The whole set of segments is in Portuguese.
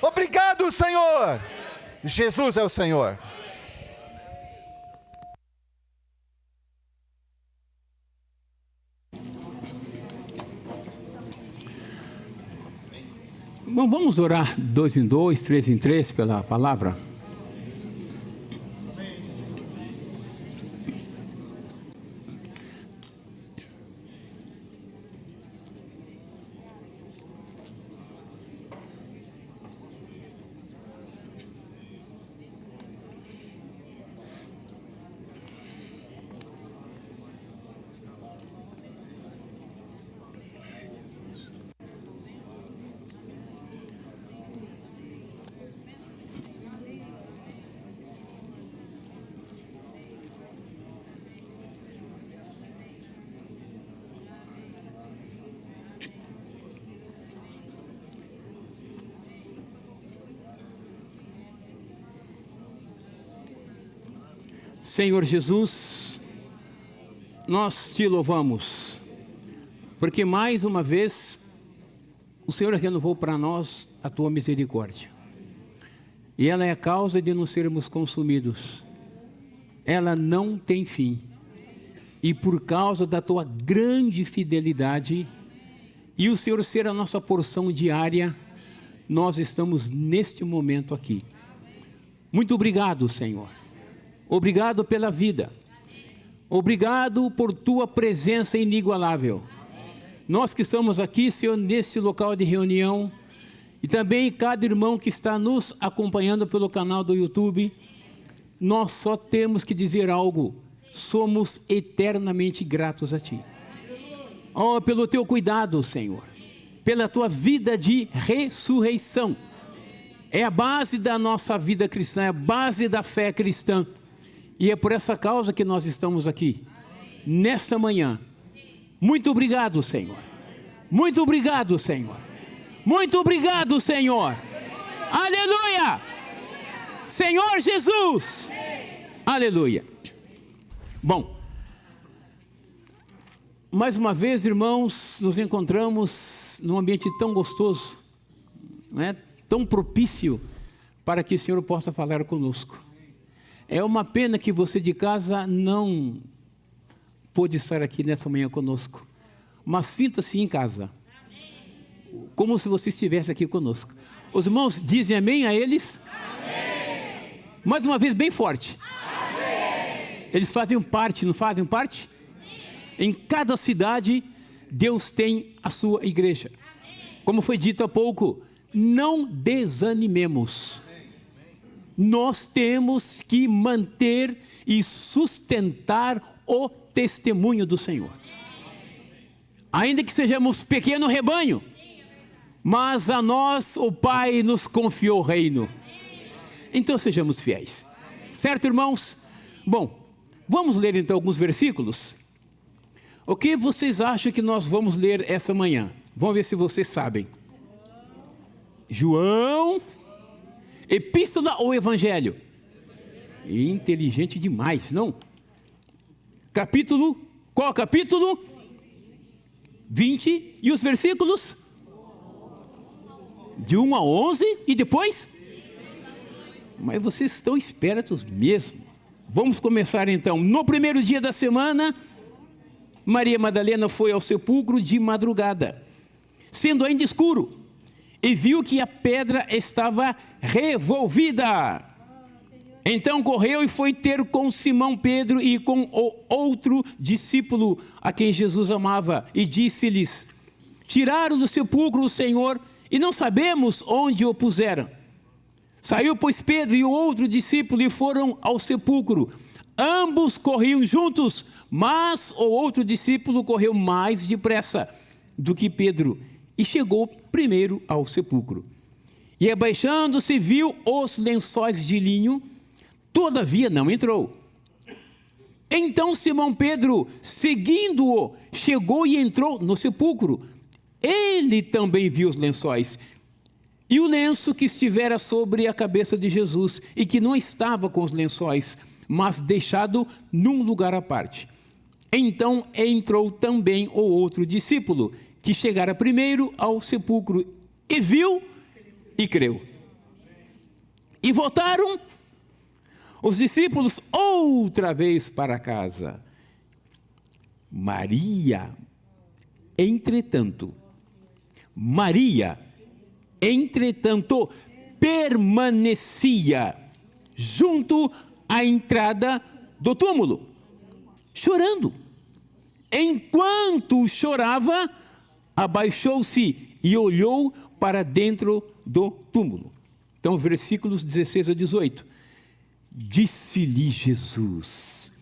Obrigado, Senhor. Jesus é o Senhor. Bom, vamos orar 2 em 2, 3 em 3 pela palavra. Senhor Jesus, nós te louvamos, porque mais uma vez o Senhor renovou para nós a tua misericórdia. E ela é a causa de não sermos consumidos. Ela não tem fim. E por causa da tua grande fidelidade e o Senhor ser a nossa porção diária, nós estamos neste momento aqui. Muito obrigado, Senhor. Obrigado pela vida. Obrigado por tua presença inigualável. Nós que estamos aqui, Senhor, nesse local de reunião, e também cada irmão que está nos acompanhando pelo canal do YouTube, nós só temos que dizer algo: somos eternamente gratos a Ti. Oh, pelo Teu cuidado, Senhor, pela Tua vida de ressurreição. É a base da nossa vida cristã, é a base da fé cristã. E é por essa causa que nós estamos aqui, nesta manhã. Muito obrigado, Senhor. Muito obrigado, Senhor. Muito obrigado, Senhor. Aleluia! Senhor Jesus! Aleluia! Bom, mais uma vez, irmãos, nos encontramos num ambiente tão gostoso, não é? Tão propício para que o Senhor possa falar conosco. É uma pena que você de casa não pôde estar aqui nessa manhã conosco, mas sinta-se em casa, como se você estivesse aqui conosco. Os irmãos dizem amém a eles? Amém. Mais uma vez, bem forte. Amém. Eles fazem parte, não fazem parte? Sim. Em cada cidade, Deus tem a sua igreja. Amém. Como foi dito há pouco, não desanimemos. Nós temos que manter e sustentar o testemunho do Senhor. Ainda que sejamos pequeno rebanho, mas a nós o Pai nos confiou o reino. Então sejamos fiéis. Certo, irmãos? Bom, vamos ler então alguns versículos. O que vocês acham que nós vamos ler essa manhã? Vamos ver se vocês sabem. João... Epístola ou Evangelho? Inteligente demais, não? Capítulo, qual capítulo? 20, e os versículos? De 1 a 11, e depois? Mas vocês estão espertos mesmo. Vamos começar então. No primeiro dia da semana, Maria Madalena foi ao sepulcro de madrugada, sendo ainda escuro, e viu que a pedra estava revolvida. Então correu e foi ter com Simão Pedro e com o outro discípulo a quem Jesus amava, e disse-lhes: tiraram do sepulcro o Senhor e não sabemos onde o puseram. Saiu, pois, Pedro e o outro discípulo e foram ao sepulcro. Ambos corriam juntos, mas o outro discípulo correu mais depressa do que Pedro e chegou primeiro ao sepulcro. E abaixando-se, viu os lençóis de linho, todavia não entrou. Então Simão Pedro, seguindo-o, chegou e entrou no sepulcro. Ele também viu os lençóis e o lenço que estivera sobre a cabeça de Jesus, e que não estava com os lençóis, mas deixado num lugar à parte. Então entrou também o outro discípulo, que chegara primeiro ao sepulcro, e viu e creu. E voltaram os discípulos outra vez para casa. Maria, entretanto, permanecia junto à entrada do túmulo, chorando. Enquanto chorava, abaixou-se e olhou para dentro do túmulo. Então, versículos 16 a 18. Disse-lhe Jesus,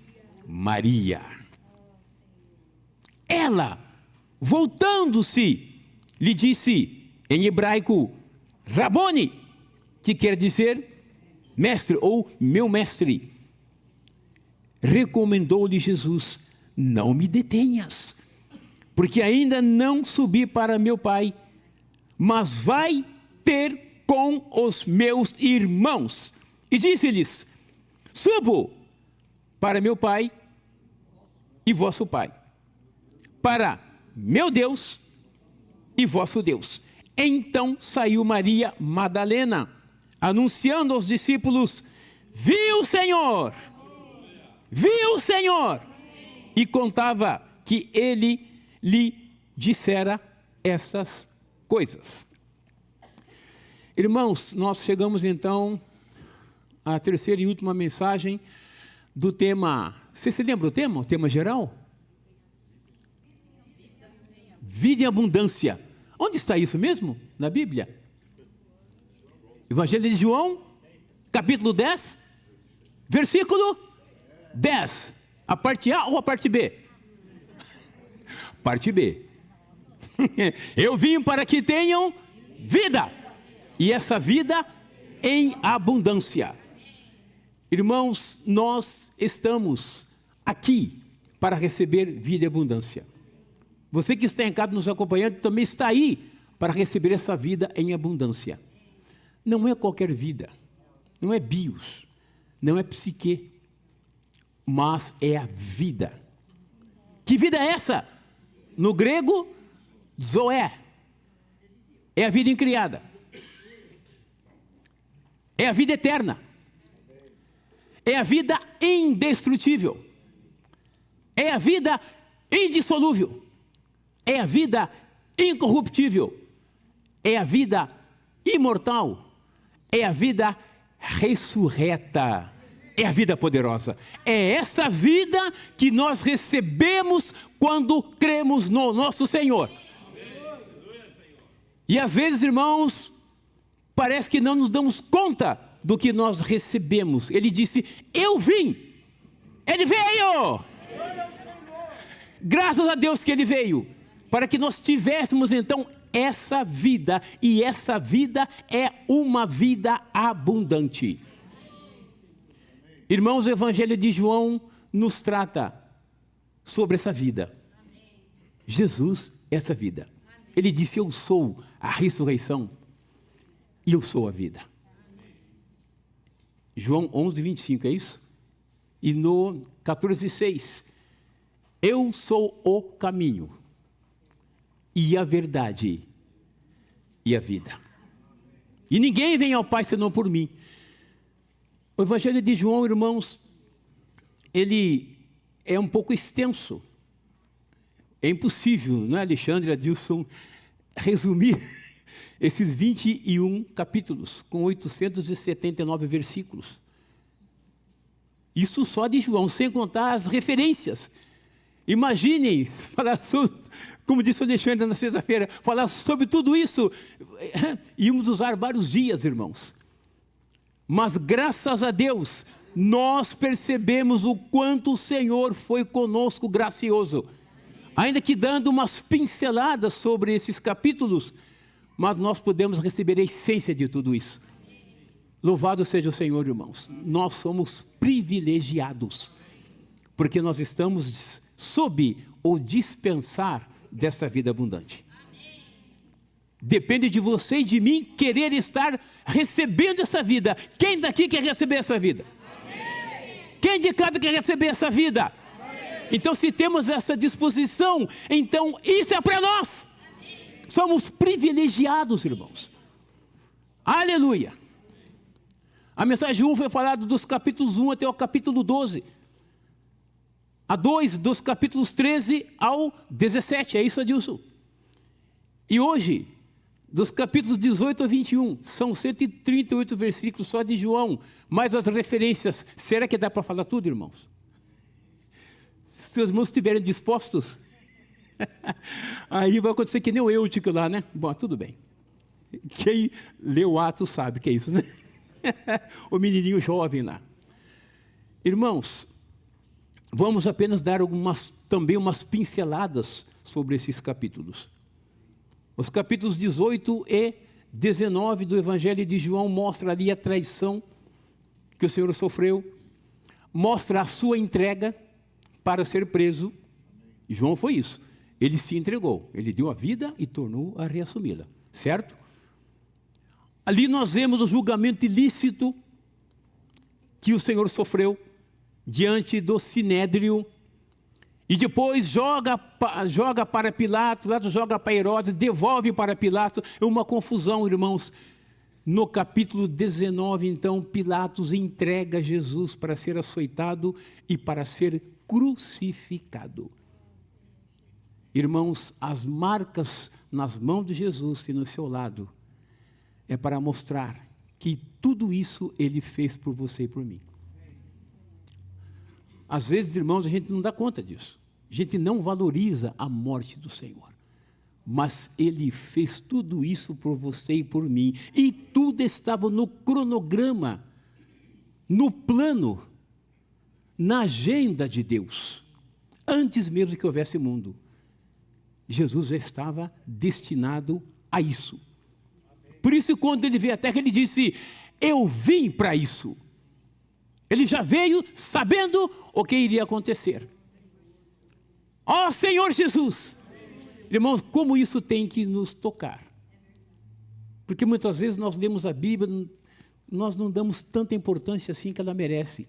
Maria. Ela, voltando-se, lhe disse em hebraico, Rabone, que quer dizer mestre ou meu mestre. Recomendou-lhe Jesus, não me detenhas, porque ainda não subi para meu Pai, mas vai ter com os meus irmãos. E disse-lhes, subo para meu Pai e vosso Pai, para meu Deus e vosso Deus. Então saiu Maria Madalena, anunciando aos discípulos, viu o Senhor, e contava que ele lhe dissera essas coisas. Irmãos, nós chegamos então à terceira e última mensagem do tema. Você se lembra do tema? O tema geral? Vida em abundância. Onde está isso mesmo? Na Bíblia? Evangelho de João, capítulo 10, versículo 10. A parte A ou a parte B? Parte B. Eu vim para que tenham vida, e essa vida em abundância. Irmãos, nós estamos aqui para receber vida em abundância. Você que está em casa nos acompanhando também está aí para receber essa vida em abundância. Não é qualquer vida, não é bios, não é psique, mas é a vida. Que vida é essa? No grego, zoé, é a vida incriada, é a vida eterna, é a vida indestrutível, é a vida indissolúvel, é a vida incorruptível, é a vida imortal, é a vida ressurreta, é a vida poderosa. É essa vida que nós recebemos quando cremos no nosso Senhor. E às vezes, irmãos, parece que não nos damos conta do que nós recebemos. Ele disse, eu vim, ele veio. Graças a Deus que ele veio, para que nós tivéssemos então essa vida, e essa vida é uma vida abundante. Irmãos, o Evangelho de João nos trata sobre essa vida. Jesus é essa vida. Ele disse, eu sou a ressurreição e eu sou a vida. João 11, 25, é isso? E no 14, 6, eu sou o caminho e a verdade e a vida. E ninguém vem ao Pai senão por mim. O Evangelho de João, irmãos, ele é um pouco extenso. É impossível, não é, Alexandre, Adilson, resumir esses 21 capítulos com 879 versículos. Isso só de João, sem contar as referências. Imaginem, falar sobre, como disse o Alexandre na sexta-feira, falar sobre tudo isso. Íamos usar vários dias, irmãos. Mas graças a Deus, nós percebemos o quanto o Senhor foi conosco gracioso. Ainda que dando umas pinceladas sobre esses capítulos, mas nós podemos receber a essência de tudo isso. Louvado seja o Senhor, irmãos. Nós somos privilegiados, porque nós estamos sob o dispensar desta vida abundante. Depende de você e de mim querer estar recebendo essa vida. Quem daqui quer receber essa vida? Amém. Quem de casa quer receber essa vida? Amém. Então, se temos essa disposição, então isso é para nós. Amém. Somos privilegiados, irmãos. Aleluia! A mensagem 1 foi falada dos capítulos 1 até o capítulo 12. A 2 dos capítulos 13 ao 17, é isso, Adilson? E hoje, dos capítulos 18 a 21, são 138 versículos só de João, mais as referências. Será que dá para falar tudo, irmãos? Se seus irmãos estiverem dispostos, aí vai acontecer que nem o Eutico lá, né? Bom, tudo bem. Quem leu Atos sabe que é isso, né? O menininho jovem lá. Irmãos, vamos apenas dar também umas pinceladas sobre esses capítulos. Os capítulos 18 e 19 do Evangelho de João mostra ali a traição que o Senhor sofreu, mostra a sua entrega para ser preso. João foi isso. Ele se entregou, ele deu a vida e tornou a reassumi-la, certo? Ali nós vemos o julgamento ilícito que o Senhor sofreu diante do Sinédrio, e depois joga para Pilatos, Pilatos joga para Herodes, devolve para Pilatos. É uma confusão, irmãos. No capítulo 19, então, Pilatos entrega Jesus para ser açoitado e para ser crucificado. Irmãos, as marcas nas mãos de Jesus e no seu lado é para mostrar que tudo isso Ele fez por você e por mim. Às vezes, irmãos, a gente não dá conta disso. A gente não valoriza a morte do Senhor. Mas Ele fez tudo isso por você e por mim. E tudo estava no cronograma, no plano, na agenda de Deus. Antes mesmo que houvesse mundo, Jesus já estava destinado a isso. Por isso, quando Ele veio à terra, Ele disse: eu vim para isso. Ele já veio sabendo o que iria acontecer. Ó Senhor Jesus! Irmãos, como isso tem que nos tocar. Porque muitas vezes nós lemos a Bíblia, nós não damos tanta importância assim que ela merece.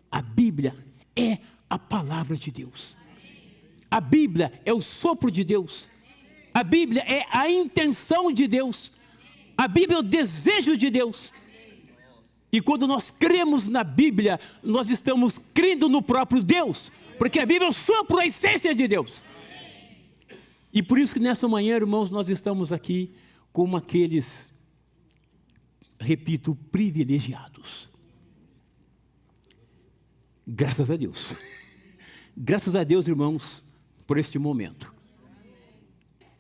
A Bíblia é a palavra de Deus. A Bíblia é o sopro de Deus. A Bíblia é a intenção de Deus. A Bíblia é o desejo de Deus. E quando nós cremos na Bíblia, nós estamos crendo no próprio Deus. Porque a Bíblia é o sopro, a essência de Deus. E por isso que nessa manhã, irmãos, nós estamos aqui como aqueles, repito, privilegiados. Graças a Deus. Graças a Deus, irmãos, por este momento.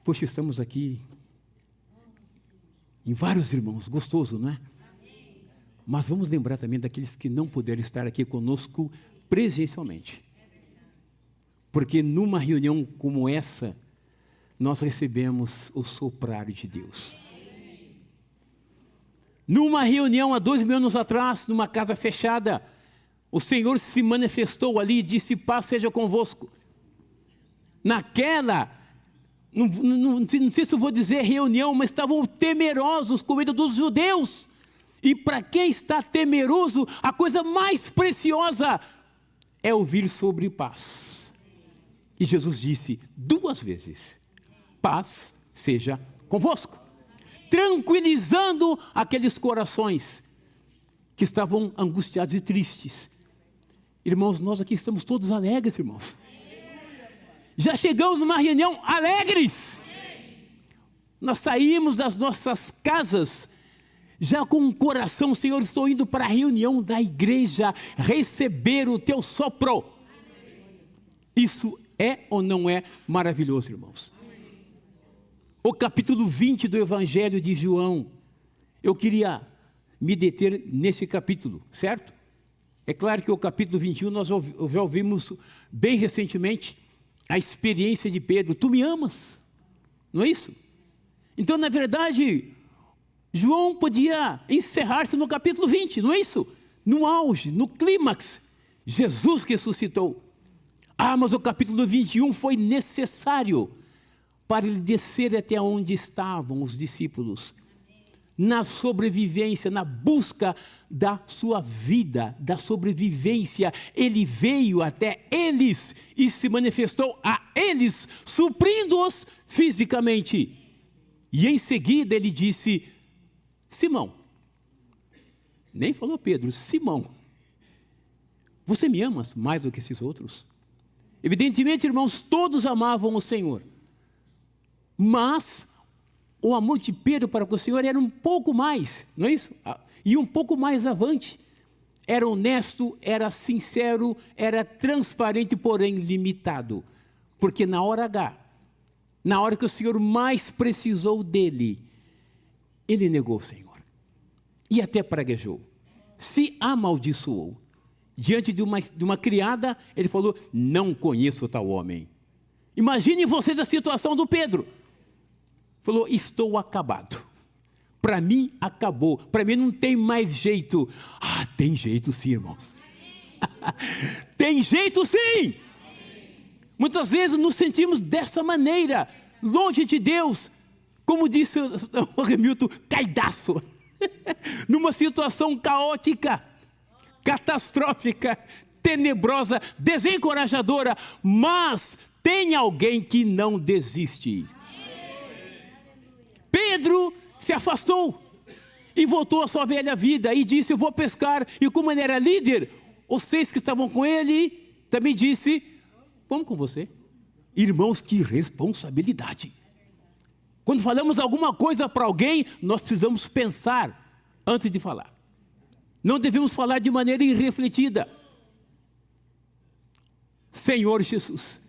Poxa, estamos aqui em vários irmãos, gostoso, não é? Mas vamos lembrar também daqueles que não puderam estar aqui conosco presencialmente. Porque numa reunião como essa, nós recebemos o soprar de Deus. Numa reunião há 2.000 anos atrás, numa casa fechada, o Senhor se manifestou ali e disse: paz seja convosco. Naquela, não sei se eu vou dizer reunião, mas estavam temerosos com medo dos judeus. E para quem está temeroso, a coisa mais preciosa é ouvir sobre paz. E Jesus disse 2 vezes: paz seja convosco, tranquilizando aqueles corações que estavam angustiados e tristes. Irmãos, nós aqui estamos todos alegres, irmãos. Já chegamos numa reunião alegres. Nós saímos das nossas casas já com o coração: Senhor, estou indo para a reunião da igreja receber o teu sopro. Isso é ou não é maravilhoso, irmãos? O capítulo 20 do Evangelho de João, eu queria me deter nesse capítulo, certo? É claro que o capítulo 21 nós já ouvimos bem recentemente a experiência de Pedro: tu me amas, não é isso? Então, na verdade, João podia encerrar-se no capítulo 20, não é isso? No auge, no clímax, Jesus ressuscitou. Ah, mas o capítulo 21 foi necessário para ele descer até onde estavam os discípulos, na sobrevivência, na busca da sua vida, da sobrevivência. Ele veio até eles e se manifestou a eles, suprindo-os fisicamente. E em seguida ele disse: Simão, nem falou Pedro, Simão, você me amas mais do que esses outros? Evidentemente, irmãos, todos amavam o Senhor, mas o amor de Pedro para com o Senhor era um pouco mais, não é isso? E um pouco mais avante. Era honesto, era sincero, era transparente, porém limitado. Porque na hora H, na hora que o Senhor mais precisou dele, ele negou o Senhor. E até praguejou. Se amaldiçoou. Diante de uma criada, ele falou, não conheço tal homem. Imagine vocês a situação do Pedro. Falou, estou acabado. Para mim, acabou. Para mim, não tem mais jeito. Ah, tem jeito sim, irmãos. Tem jeito sim. Muitas vezes nos sentimos dessa maneira, longe de Deus. Como disse o Hamilton, caidaço. Numa situação caótica, catastrófica, tenebrosa, desencorajadora. Mas tem alguém que não desiste. Pedro se afastou e voltou à sua velha vida e disse, eu vou pescar. E como ele era líder, os 6 que estavam com ele também disse, vamos com você. Irmãos, que responsabilidade. Quando falamos alguma coisa para alguém, nós precisamos pensar antes de falar. Não devemos falar de maneira irrefletida. Senhor Jesus,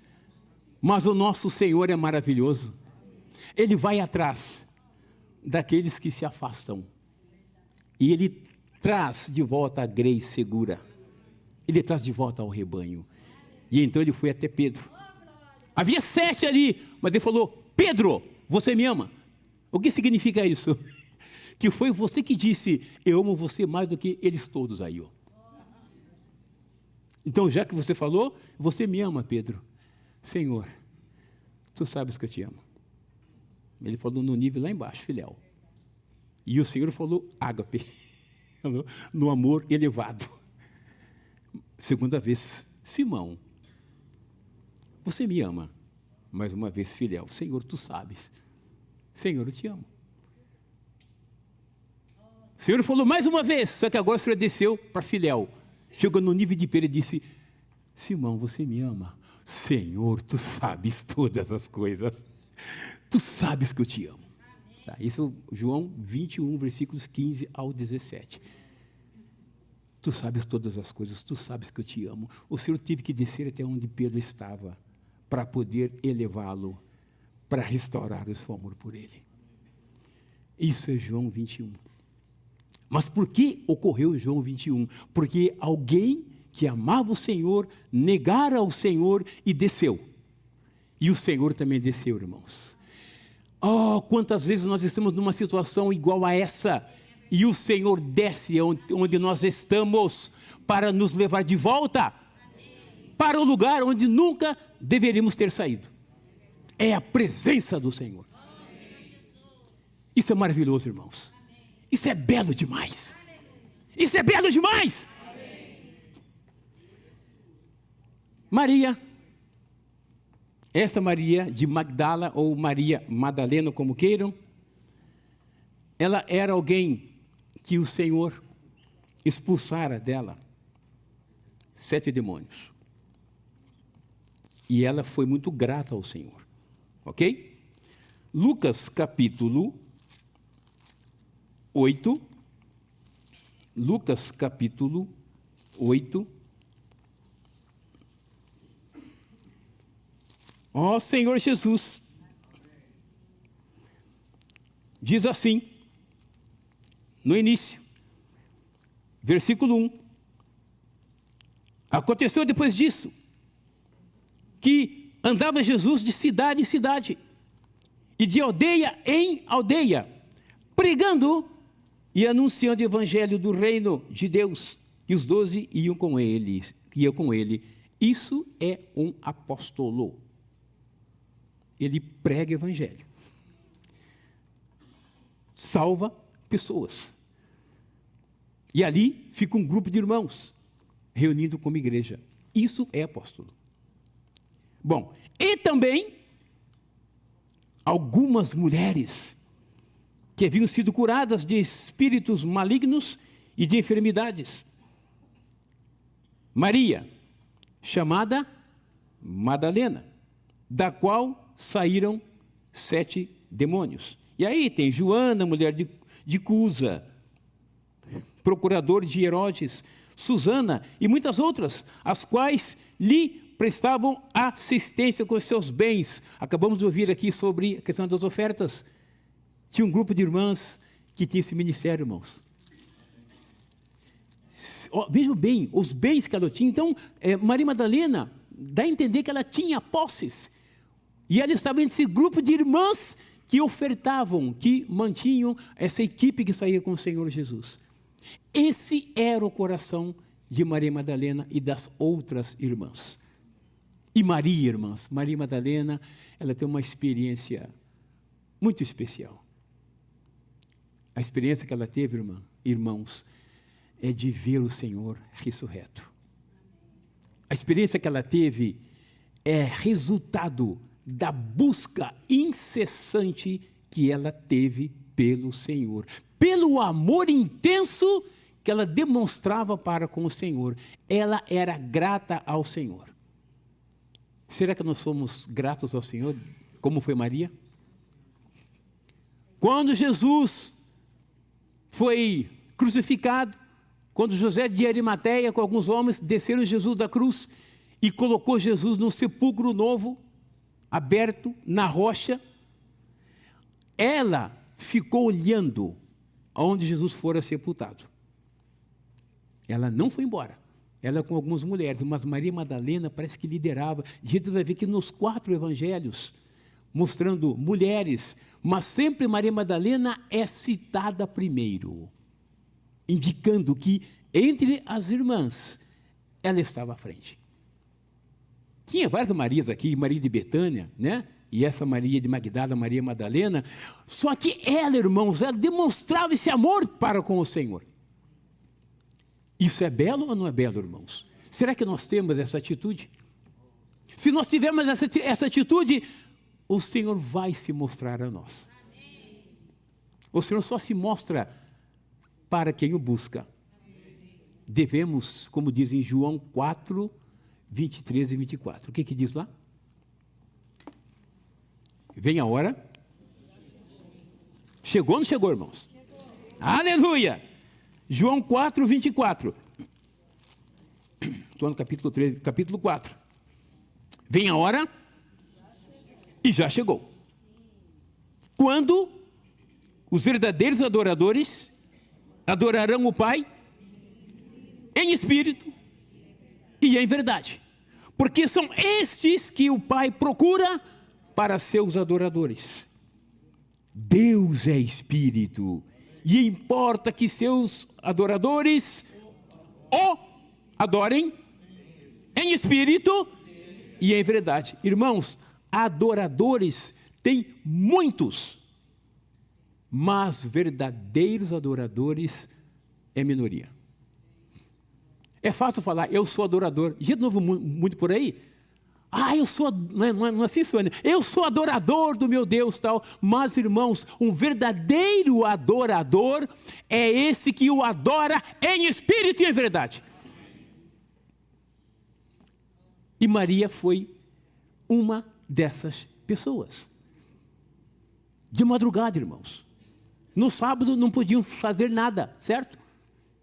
mas o nosso Senhor é maravilhoso. Ele vai atrás daqueles que se afastam. E ele traz de volta a grei segura. Ele traz de volta ao rebanho. E então ele foi até Pedro. Havia 7 ali, mas ele falou, Pedro, você me ama? O que significa isso? Que foi você que disse, eu amo você mais do que eles todos aí. Ó. Então, já que você falou, você me ama, Pedro. Senhor, tu sabes que eu te amo. Ele falou no nível lá embaixo, filial. E o Senhor falou ágape, no amor elevado. Segunda vez, Simão, você me ama? Mais uma vez, filial. Senhor, tu sabes. Senhor, eu te amo. O Senhor falou mais uma vez, só que agora o Senhor desceu para filial. Chegou no nível de Pedro e disse, Simão, você me ama? Senhor, tu sabes todas as coisas. Tu sabes que eu te amo. Tá, isso é João 21, versículos 15 ao 17. Tu sabes todas as coisas, tu sabes que eu te amo. O Senhor teve que descer até onde Pedro estava, para poder elevá-lo, para restaurar o seu amor por ele. Isso é João 21. Mas por que ocorreu João 21? Porque alguém que amava o Senhor, negara o Senhor e desceu. E o Senhor também desceu, irmãos. Oh, quantas vezes nós estamos numa situação igual a essa, e o Senhor desce onde nós estamos, para nos levar de volta, para o lugar onde nunca deveríamos ter saído. É a presença do Senhor. Isso é maravilhoso, irmãos. Isso é belo demais. Isso é belo demais. Maria, esta Maria de Magdala, ou Maria Madalena, como queiram, ela era alguém que o Senhor expulsara dela 7 demônios. E ela foi muito grata ao Senhor. Ok? Lucas capítulo 8. Lucas capítulo 8. Ó Senhor Jesus, diz assim, no início, versículo 1. Aconteceu depois disso, que andava Jesus de cidade em cidade, e de aldeia em aldeia, pregando e anunciando o evangelho do reino de Deus, e os 12 iam com ele. Isso é um apóstolo. Ele prega evangelho, salva pessoas, e ali fica um grupo de irmãos, reunindo como igreja. Isso é apóstolo. Bom, e também algumas mulheres que haviam sido curadas de espíritos malignos e de enfermidades. Maria, chamada Madalena, da qual saíram 7 demônios. E aí tem Joana, mulher de Cusa, procurador de Herodes, Susana e muitas outras, as quais lhe prestavam assistência com os seus bens. Acabamos de ouvir aqui sobre a questão das ofertas. Tinha um grupo de irmãs que tinha esse ministério, irmãos. Vejam bem, os bens que ela tinha. Então, Maria Madalena, dá a entender que ela tinha posses. E ela estava entre esse grupo de irmãs que ofertavam, que mantinham essa equipe que saía com o Senhor Jesus. Esse era o coração de Maria Madalena e das outras irmãs. E Maria, irmãs, Maria Madalena, ela tem uma experiência muito especial. A experiência que ela teve, irmãos, é de ver o Senhor ressurreto. A experiência que ela teve é resultado da busca incessante que ela teve pelo Senhor, pelo amor intenso que ela demonstrava para com o Senhor. Ela era grata ao Senhor. Será que nós somos gratos ao Senhor, como foi Maria? Quando Jesus foi crucificado, quando José de Arimateia, com alguns homens, desceram Jesus da cruz e colocou Jesus num sepulcro novo, aberto, na rocha, ela ficou olhando aonde Jesus fora sepultado. Ela não foi embora. Ela com algumas mulheres, mas Maria Madalena parece que liderava. Jesus vai ver que nos 4 evangelhos, mostrando mulheres, mas sempre Maria Madalena é citada primeiro, indicando que entre as irmãs, ela estava à frente. Tinha várias Marias aqui, Maria de Betânia, né? E essa Maria de Magdala, Maria Madalena, só que ela, irmãos, ela demonstrava esse amor para com o Senhor. Isso é belo ou não é belo, irmãos? Será que nós temos essa atitude? Se nós tivermos essa atitude, o Senhor vai se mostrar a nós. O Senhor só se mostra para quem o busca. Devemos, como diz em João 4, 23 e 24. O que diz lá? Vem a hora. Chegou ou não chegou, irmãos? Aleluia! João 4, 24. Estou no capítulo 3, capítulo 4. Vem a hora e já chegou. Quando os verdadeiros adoradores adorarão o Pai em espírito e em verdade. Porque são estes que o Pai procura para seus adoradores. Deus é espírito. E importa que seus adoradores o adorem em espírito e em verdade. Irmãos, adoradores tem muitos, mas verdadeiros adoradores é minoria. É fácil falar, eu sou adorador. Gente novo muito por aí. Eu sou, não é assim, Sônia? Eu sou adorador do meu Deus, tal. Mas, irmãos, um verdadeiro adorador é esse que o adora em espírito e em verdade. E Maria foi uma dessas pessoas. De madrugada, irmãos. No sábado não podiam fazer nada, certo?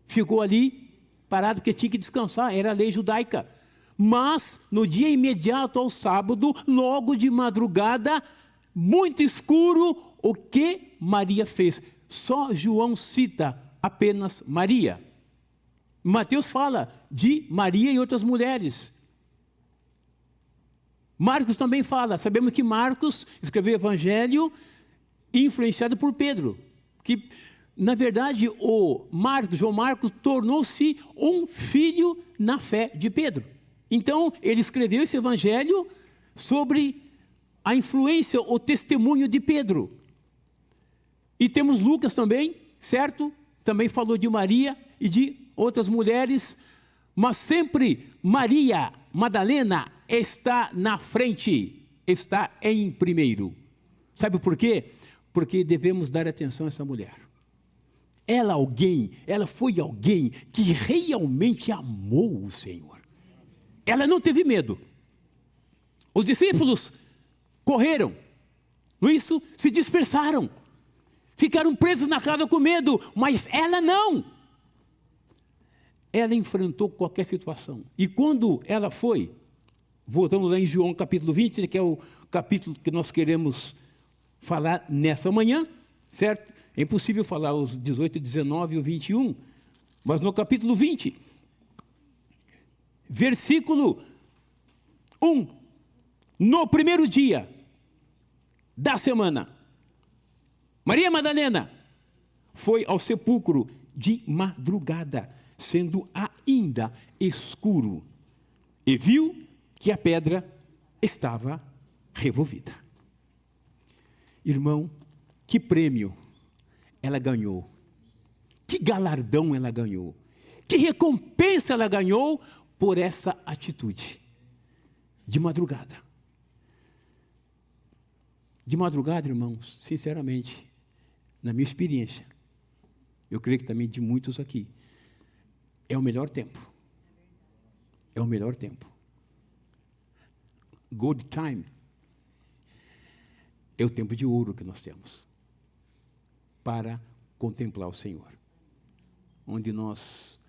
Ficou ali parado porque tinha que descansar, era a lei judaica. Mas, no dia imediato ao sábado, logo de madrugada, muito escuro, o que Maria fez? Só João cita apenas Maria. Mateus fala de Maria e outras mulheres. Marcos também fala. Sabemos que Marcos escreveu o Evangelho influenciado por Pedro. Que, na verdade, João Marcos tornou-se um filho na fé de Pedro. Então, ele escreveu esse evangelho sobre a influência, o testemunho de Pedro. E temos Lucas também, certo? Também falou de Maria e de outras mulheres, mas sempre Maria Madalena está na frente, está em primeiro. Sabe por quê? porque devemos dar atenção a essa mulher. Ela foi alguém que realmente amou o Senhor. Ela não teve medo. Os discípulos correram, não é isso? Se dispersaram, ficaram presos na casa com medo, mas ela não. Ela enfrentou qualquer situação. E quando ela foi, voltando lá em João capítulo 20, que é o capítulo que nós queremos falar nessa manhã, certo? É impossível falar os 18, 19 e o 21, mas no capítulo 20, versículo 1, no primeiro dia da semana, Maria Madalena foi ao sepulcro de madrugada, sendo ainda escuro, e viu que a pedra estava revolvida. Irmão, que prêmio ela ganhou, que galardão ela ganhou, que recompensa ela ganhou por essa atitude. De madrugada. De madrugada, irmãos, sinceramente, na minha experiência, eu creio que também de muitos aqui, é o melhor tempo. É o melhor tempo. Good time é o tempo de ouro que nós temos para contemplar o Senhor, onde nós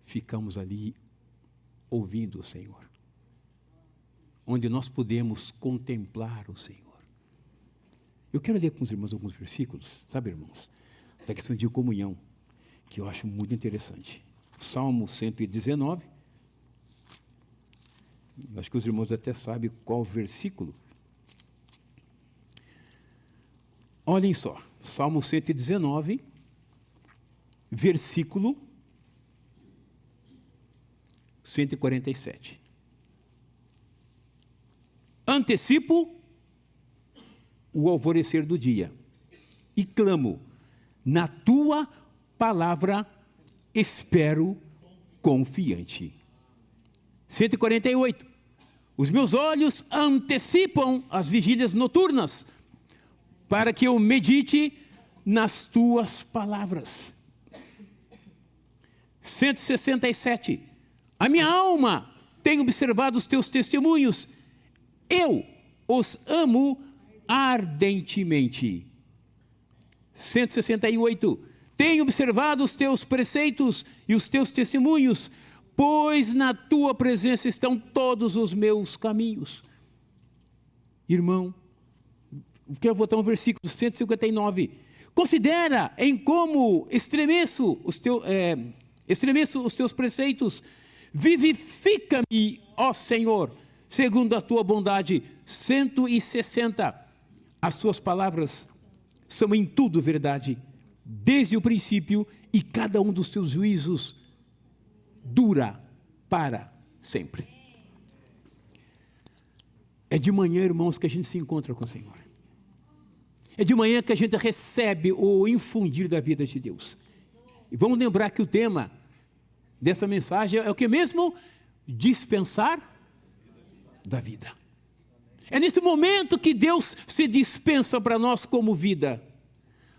ficamos ali ouvindo o Senhor, onde nós podemos contemplar o Senhor. Eu quero ler com os irmãos alguns versículos, sabe, irmãos, da questão de comunhão, que eu acho muito interessante. Salmo 119, acho que os irmãos até sabem qual versículo. Olhem só, Salmo 119, versículo 147. Antecipo o alvorecer do dia e clamo, na tua palavra espero confiante. 148. Os meus olhos antecipam as vigílias noturnas, para que eu medite nas tuas palavras. 167. A minha alma tem observado os teus testemunhos, eu os amo ardentemente. 168. Tenho observado os teus preceitos e os teus testemunhos, pois na tua presença estão todos os meus caminhos. Irmão, quero voltar um versículo 159. Considera em como estremeço os teus preceitos. Vivifica-me, ó Senhor, segundo a tua bondade. 160. As tuas palavras são em tudo verdade, desde o princípio, e cada um dos teus juízos dura para sempre. É de manhã, irmãos, que a gente se encontra com o Senhor. É de manhã que a gente recebe o infundir da vida de Deus. E vamos lembrar que o tema dessa mensagem é o que mesmo? Dispensar da vida. É nesse momento que Deus se dispensa para nós como vida.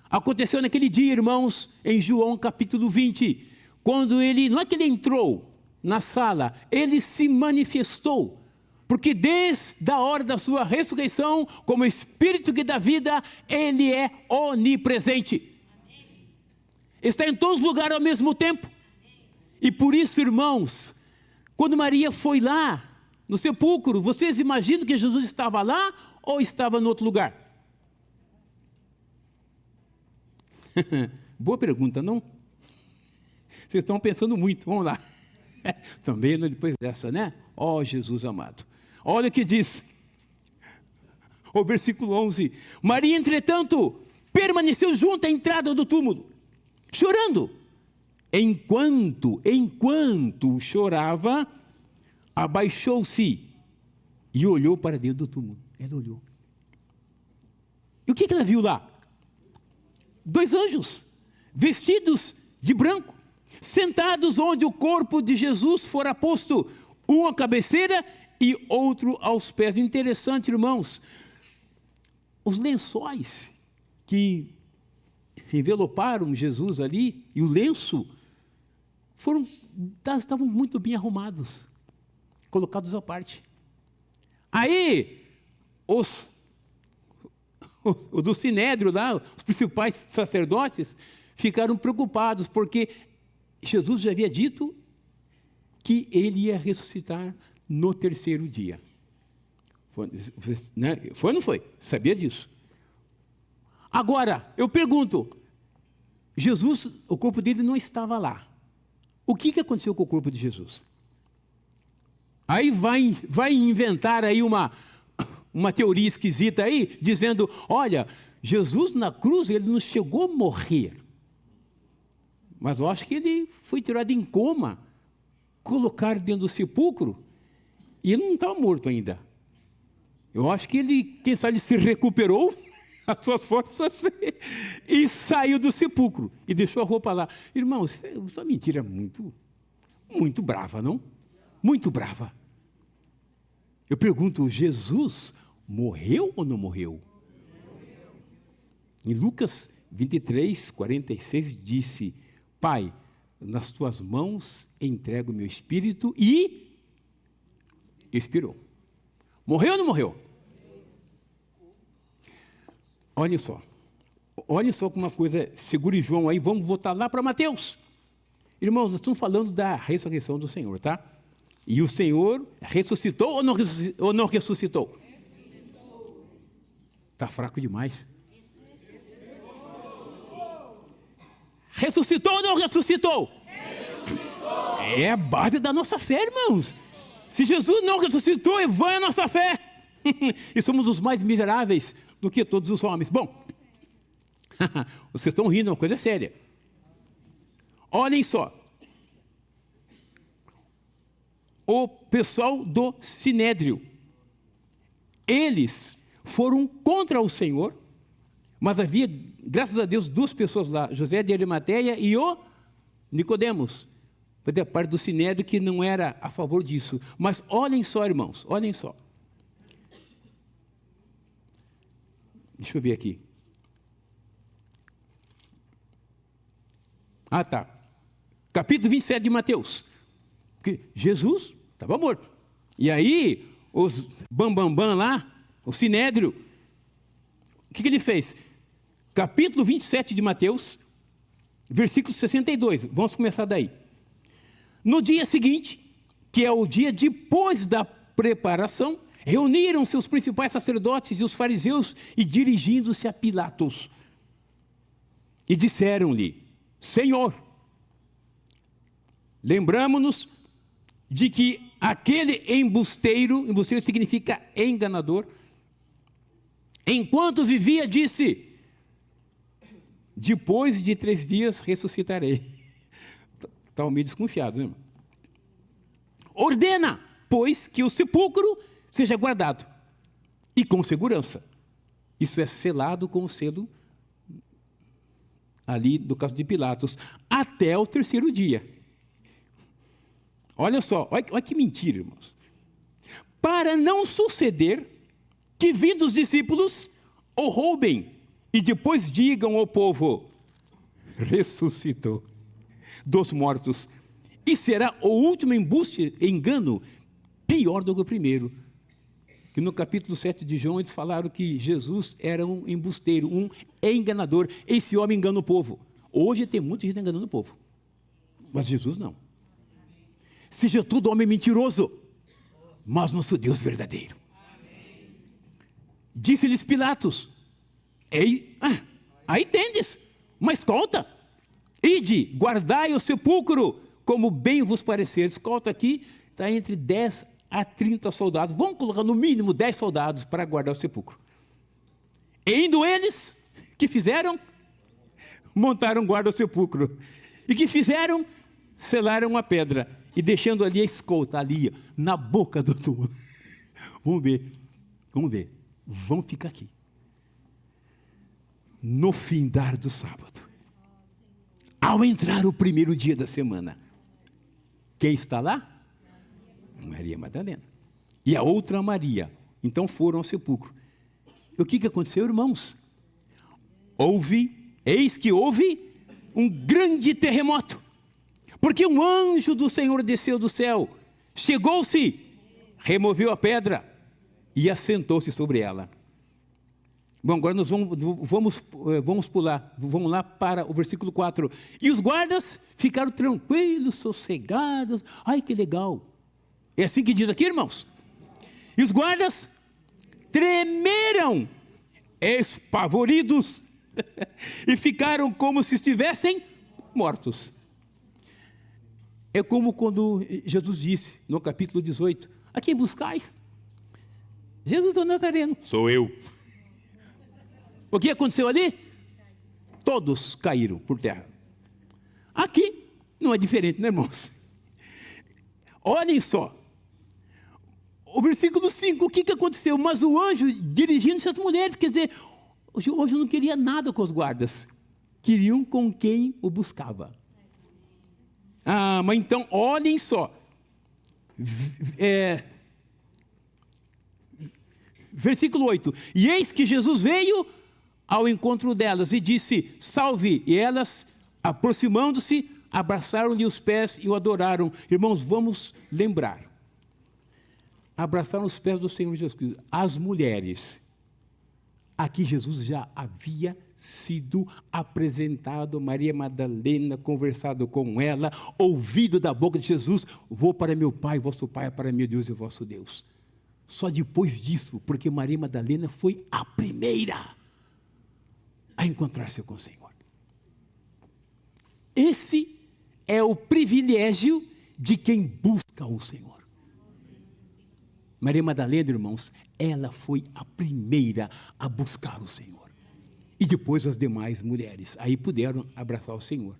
Aconteceu naquele dia, irmãos, em João capítulo 20, quando ele, não é que ele entrou na sala, ele se manifestou, porque desde a hora da sua ressurreição, como Espírito que dá vida, ele é onipresente. Está em todos os lugares ao mesmo tempo. E por isso, irmãos, quando Maria foi lá, no sepulcro, vocês imaginam que Jesus estava lá ou estava em outro lugar? Boa pergunta, não? Vocês estão pensando muito, vamos lá. Também depois dessa, né? Ó Jesus amado. Olha o que diz, o versículo 11. Maria, entretanto, permaneceu junto à entrada do túmulo, chorando. Enquanto chorava, abaixou-se e olhou para dentro do túmulo. Ela olhou. E o que ela viu lá? 2 anjos, vestidos de branco, sentados onde o corpo de Jesus fora posto, um à cabeceira e outro aos pés. Interessante, irmãos, os lençóis que enveloparam Jesus ali, e o lenço, estavam muito bem arrumados, colocados à parte. Aí, o do Sinédrio lá, os principais sacerdotes, ficaram preocupados, porque Jesus já havia dito que ele ia ressuscitar no terceiro dia. Foi ou não foi? Sabia disso. Agora, eu pergunto, Jesus, o corpo dele não estava lá. O que aconteceu com o corpo de Jesus? Aí vai inventar aí uma teoria esquisita aí, dizendo, olha, Jesus na cruz, ele não chegou a morrer. Mas eu acho que ele foi tirado em coma, colocaram dentro do sepulcro, e ele não estava morto ainda. Eu acho que ele, quem sabe, ele se recuperou as suas forças e saiu do sepulcro e deixou a roupa lá. Irmão, isso é uma mentira muito, muito brava, não? Muito brava. Eu pergunto, Jesus morreu ou não morreu? Em Lucas 23, 46, disse, Pai, nas tuas mãos entrego o meu espírito, e expirou. Morreu ou não morreu? Olha só como uma coisa, segure João aí, vamos voltar lá para Mateus. Irmãos, nós estamos falando da ressurreição do Senhor, tá? E o Senhor ressuscitou ou não ressuscitou? Está fraco demais. Ressuscitou ou não ressuscitou? Ressuscitou. É a base da nossa fé, irmãos. Se Jesus não ressuscitou, é vã a nossa fé. E somos os mais miseráveis do que todos os homens. Bom, vocês estão rindo, é uma coisa séria. Olhem só. O pessoal do Sinédrio, eles foram contra o Senhor, mas havia, graças a Deus, duas pessoas lá, José de Arimateia e o Nicodemos, da parte do Sinédrio, que não era a favor disso. Mas olhem só, irmãos, olhem só. Deixa eu ver aqui. Ah, tá. Capítulo 27 de Mateus. Que Jesus estava morto. E aí, os bambambam lá, o Sinédrio, o que ele fez? Capítulo 27 de Mateus, versículo 62. Vamos começar daí. No dia seguinte, que é o dia depois da preparação, reuniram-se os principais sacerdotes e os fariseus e dirigindo-se a Pilatos. E disseram-lhe, Senhor, lembramo-nos de que aquele embusteiro significa enganador, enquanto vivia, disse, depois de 3 dias ressuscitarei. Está meio desconfiado, né? Ordena, pois, que o sepulcro seja guardado, e com segurança. Isso é selado com o selo, ali no caso de Pilatos, até o 3º dia. Olha só, olha que mentira, irmãos. Para não suceder que, vindo os discípulos, o roubem, e depois digam ao povo, ressuscitou dos mortos, e será o último embuste, engano, pior do que o primeiro. Que no capítulo 7 de João, eles falaram que Jesus era um embusteiro, um enganador. Esse homem engana o povo. Hoje tem muita gente enganando o povo, mas Jesus não. Seja todo homem mentiroso, mas nosso Deus verdadeiro. Disse-lhes Pilatos, aí tendes, mas conta, ide, guardai o sepulcro, como bem vos parecer. Escolta aqui, está entre 10 a 30 soldados, vamos colocar no mínimo 10 soldados para guardar o sepulcro. E indo eles, que fizeram? Montaram guarda ao sepulcro. E que fizeram? Selaram a pedra, e deixando ali a escolta, ali, na boca do túmulo. Vamos ver, vamos ficar aqui. No findar do sábado, ao entrar o 1º dia da semana, quem está lá? Maria Madalena. E a outra Maria. Então foram ao sepulcro. E o que aconteceu, irmãos? eis que houve um grande terremoto, porque um anjo do Senhor desceu do céu, chegou-se, removeu a pedra e assentou-se sobre ela. Bom, agora nós vamos pular, vamos lá para o versículo 4. E os guardas ficaram tranquilos, sossegados. Ai, que legal. É assim que diz aqui, irmãos. E os guardas tremeram, espavoridos, e ficaram como se estivessem mortos. É como quando Jesus disse, no capítulo 18, a quem buscais? Jesus é o Nazareno. Sou eu. O que aconteceu ali? Todos caíram por terra. Aqui não é diferente, né, irmãos? Olhem só. O versículo 5, o que aconteceu? Mas o anjo dirigindo-se às mulheres, quer dizer, o anjo não queria nada com os guardas. Queriam com quem o buscava. Mas então, olhem só. Versículo 8. E eis que Jesus veio ao encontro delas e disse, salve. E elas, aproximando-se, abraçaram-lhe os pés e o adoraram. Irmãos, vamos lembrar. Abraçaram os pés do Senhor Jesus Cristo. As mulheres. Aqui Jesus já havia sido apresentado, Maria Madalena, conversado com ela, ouvido da boca de Jesus, vou para meu Pai, vosso Pai, é para meu Deus e vosso Deus. Só depois disso, porque Maria Madalena foi a primeira a encontrar-se com o Senhor. Esse é o privilégio de quem busca o Senhor. Maria Madalena, irmãos, ela foi a primeira a buscar o Senhor. E depois as demais mulheres, aí puderam abraçar o Senhor.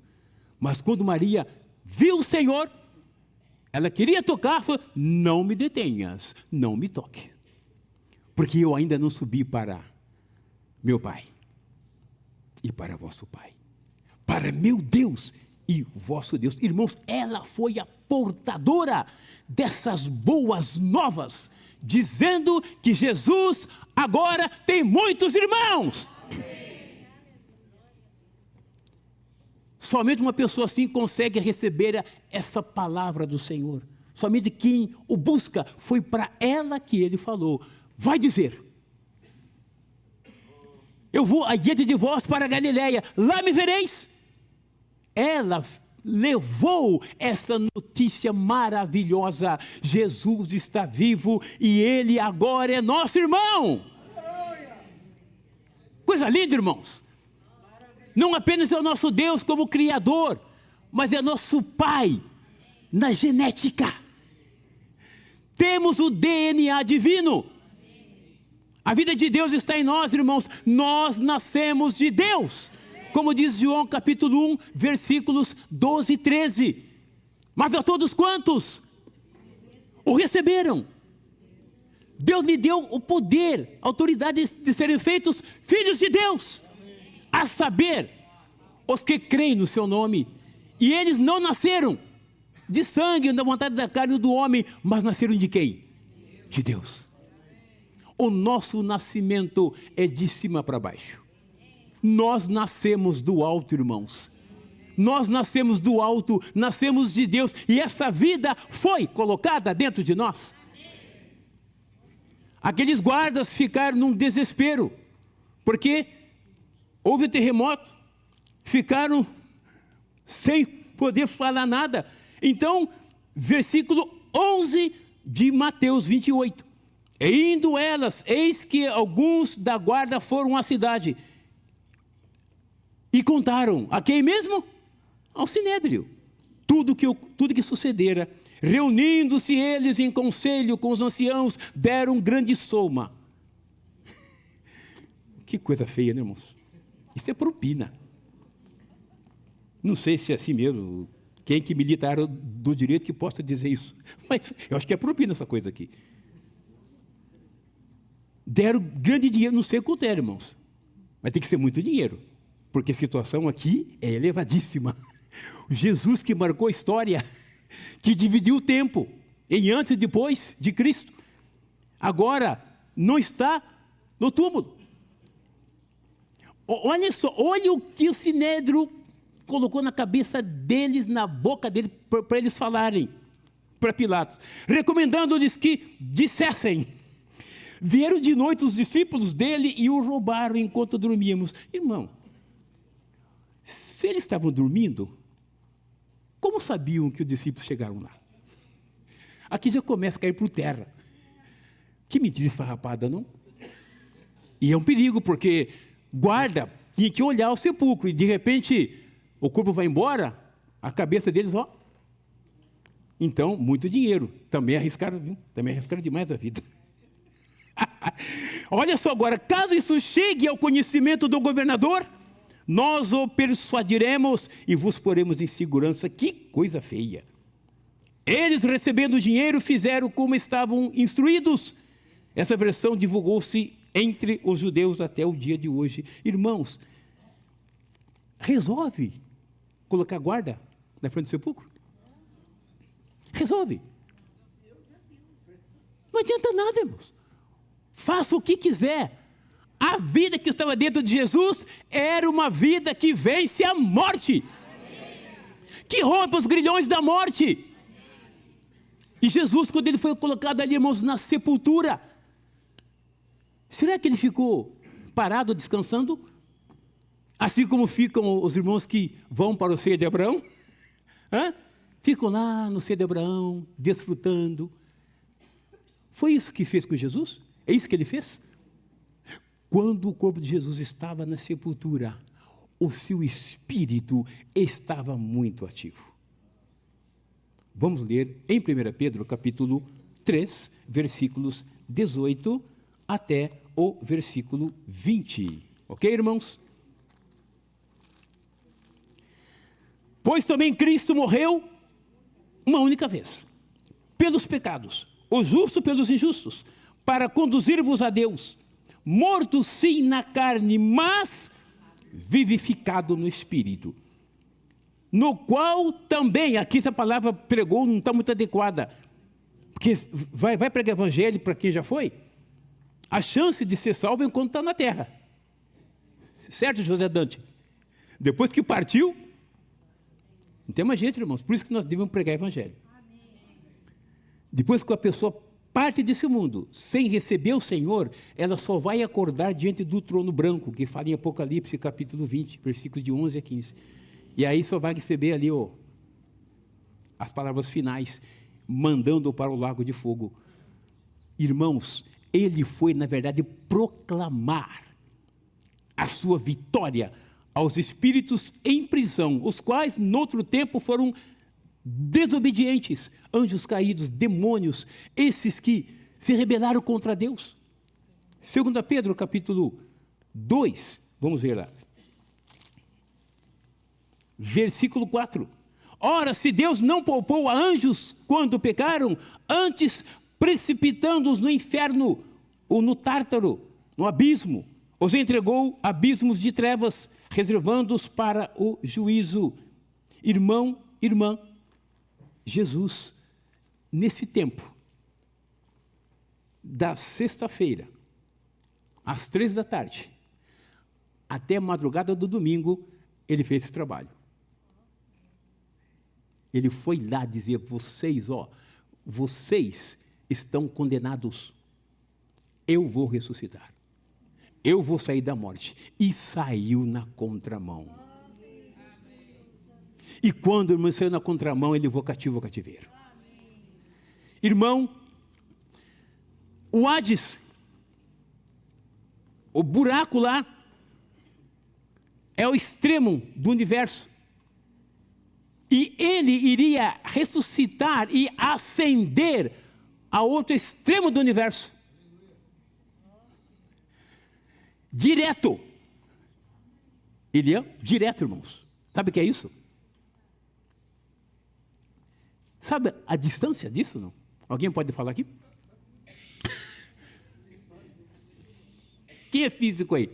Mas quando Maria viu o Senhor, ela queria tocar, falou, não me detenhas, não me toque. Porque eu ainda não subi para meu Pai e para vosso Pai, para meu Deus e vosso Deus. Irmãos, ela foi a portadora dessas boas novas, dizendo que Jesus agora tem muitos irmãos. Somente uma pessoa assim consegue receber essa palavra do Senhor. Somente quem o busca, foi para ela que ele falou. Vai dizer, eu vou adiante de vós para a Galileia, lá me vereis. Ela levou essa notícia maravilhosa, Jesus está vivo e ele agora é nosso irmão. Coisa linda, irmãos. Não apenas é o nosso Deus como Criador, mas é nosso Pai na genética. Temos o DNA divino. A vida de Deus está em nós, irmãos. Nós nascemos de Deus. Como diz João capítulo 1, versículos 12 e 13. Mas a todos quantos o receberam, Deus lhe deu o poder, a autoridade de serem feitos filhos de Deus. A saber, os que creem no seu nome. E eles não nasceram de sangue, da vontade da carne do homem, mas nasceram de quem? De Deus. O nosso nascimento é de cima para baixo. Nós nascemos do alto, irmãos. Nós nascemos do alto, nascemos de Deus, e essa vida foi colocada dentro de nós. Aqueles guardas ficaram num desespero, porque houve um terremoto, ficaram sem poder falar nada. Então, versículo 11 de Mateus 28. E indo elas, eis que alguns da guarda foram à cidade e contaram a quem mesmo? Ao Sinédrio, tudo que sucedera. Reunindo-se eles em conselho com os anciãos, deram grande soma. Que coisa feia, né, irmãos? Isso é propina. Não sei se é assim mesmo, quem que milita a área do direito que possa dizer isso, mas eu acho que é propina essa coisa aqui. Deram grande dinheiro, não sei quanto era, irmãos, mas tem que ser muito dinheiro, porque a situação aqui é elevadíssima. Jesus que marcou a história, que dividiu o tempo em antes e depois de Cristo, agora não está no túmulo. Olha só, olha o que o Sinédrio colocou na cabeça deles, na boca deles, para eles falarem para Pilatos, recomendando-lhes que dissessem: vieram de noite os discípulos dele e o roubaram enquanto dormíamos. Irmão, se eles estavam dormindo, como sabiam que os discípulos chegaram lá? Aqui já começa a cair por terra. Que mentira esfarrapada, não? E é um perigo, porque guarda tinha que olhar o sepulcro e de repente o corpo vai embora, a cabeça deles, ó. Então, muito dinheiro. Também arriscaram, viu? Também arriscaram demais a vida. Olha só agora, caso isso chegue ao conhecimento do governador, nós o persuadiremos e vos poremos em segurança. Que coisa feia. Eles, recebendo o dinheiro, fizeram como estavam instruídos. Essa versão divulgou-se entre os judeus até o dia de hoje. Irmãos, resolve colocar guarda na frente do sepulcro? Resolve. Não adianta nada, irmãos. Faça o que quiser. A vida que estava dentro de Jesus era uma vida que vence a morte. Que rompe os grilhões da morte. E Jesus, quando ele foi colocado ali, irmãos, na sepultura, será que ele ficou parado, descansando? Assim como ficam os irmãos que vão para o seio de Abraão? Ficam lá no seio de Abraão, desfrutando. Foi isso que fez com Jesus? É isso que ele fez? Quando o corpo de Jesus estava na sepultura, o seu espírito estava muito ativo. Vamos ler em 1 Pedro, capítulo 3, versículos 18 até o versículo 20. Ok, irmãos? Pois também Cristo morreu uma única vez, pelos pecados, o justo pelos injustos, para conduzir-vos a Deus, morto sim na carne, mas vivificado no Espírito, no qual também, aqui essa palavra pregou não está muito adequada, porque vai pregar evangelho para quem já foi, a chance de ser salvo enquanto está na terra, certo, José Dante? Depois que partiu, não tem mais gente, irmãos, por isso que nós devemos pregar evangelho. Depois que a pessoa parte desse mundo, sem receber o Senhor, ela só vai acordar diante do trono branco, que fala em Apocalipse, capítulo 20, versículos de 11 a 15. E aí só vai receber ali as palavras finais, mandando para o lago de fogo. Irmãos, ele foi, na verdade, proclamar a sua vitória aos espíritos em prisão, os quais, noutro tempo, foram desobedientes, anjos caídos, demônios, esses que se rebelaram contra Deus. 2 Pedro, capítulo 2, vamos ver lá. Versículo 4. Ora, se Deus não poupou a anjos quando pecaram, antes precipitando-os no inferno, ou no tártaro, no abismo, os entregou abismos de trevas, reservando-os para o juízo. Irmão, irmã, Jesus, nesse tempo, da sexta-feira, às 3 da tarde, até a madrugada do domingo, ele fez esse trabalho. Ele foi lá dizer: vocês estão condenados, eu vou ressuscitar, eu vou sair da morte. E saiu na contramão. E quando o irmão saiu na contramão, ele levou cativo ao cativeiro. Irmão, o Hades, o buraco lá, é o extremo do universo. E ele iria ressuscitar e ascender a outro extremo do universo. Direto. Ele ia direto, irmãos. Sabe o que é isso? Sabe a distância disso, não? Alguém pode falar aqui? Quem é físico aí?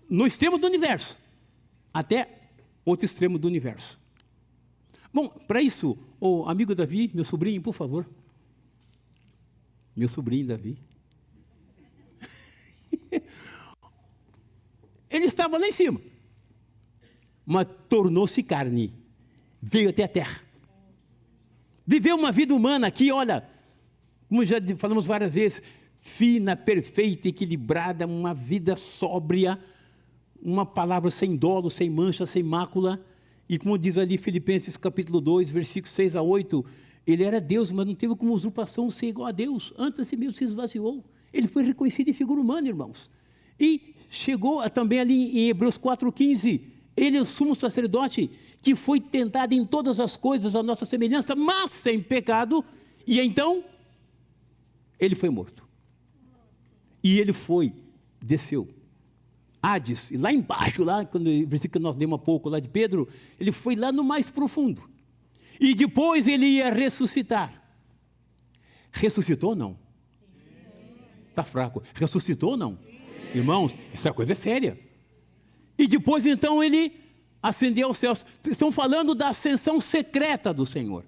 No extremo do universo, até outro extremo do universo. Bom, para isso, o amigo Davi, meu sobrinho, por favor. Meu sobrinho Davi. ele estava lá em cima, mas tornou-se carne, veio até a terra, viveu uma vida humana aqui, olha, como já falamos várias vezes, fina, perfeita, equilibrada, uma vida sóbria, uma palavra sem dolo, sem mancha, sem mácula, e como diz ali Filipenses capítulo 2, versículos 6 a 8, ele era Deus, mas não teve como usurpação ser igual a Deus, antes a si mesmo se esvaziou, ele foi reconhecido em figura humana, irmãos, e chegou também ali em Hebreus 4,15, ele é o sumo sacerdote, que foi tentado em todas as coisas a nossa semelhança, mas sem pecado, e então, ele foi morto, e ele desceu, Hades, e lá embaixo, lá, quando o versículo que nós lemos há pouco, lá de Pedro, ele foi lá no mais profundo, e depois ele ia ressuscitar. Ressuscitou ou não? Está fraco. Ressuscitou ou não? Irmãos, essa coisa é séria. E depois então ele ascendeu aos céus. Estão falando da ascensão secreta do Senhor.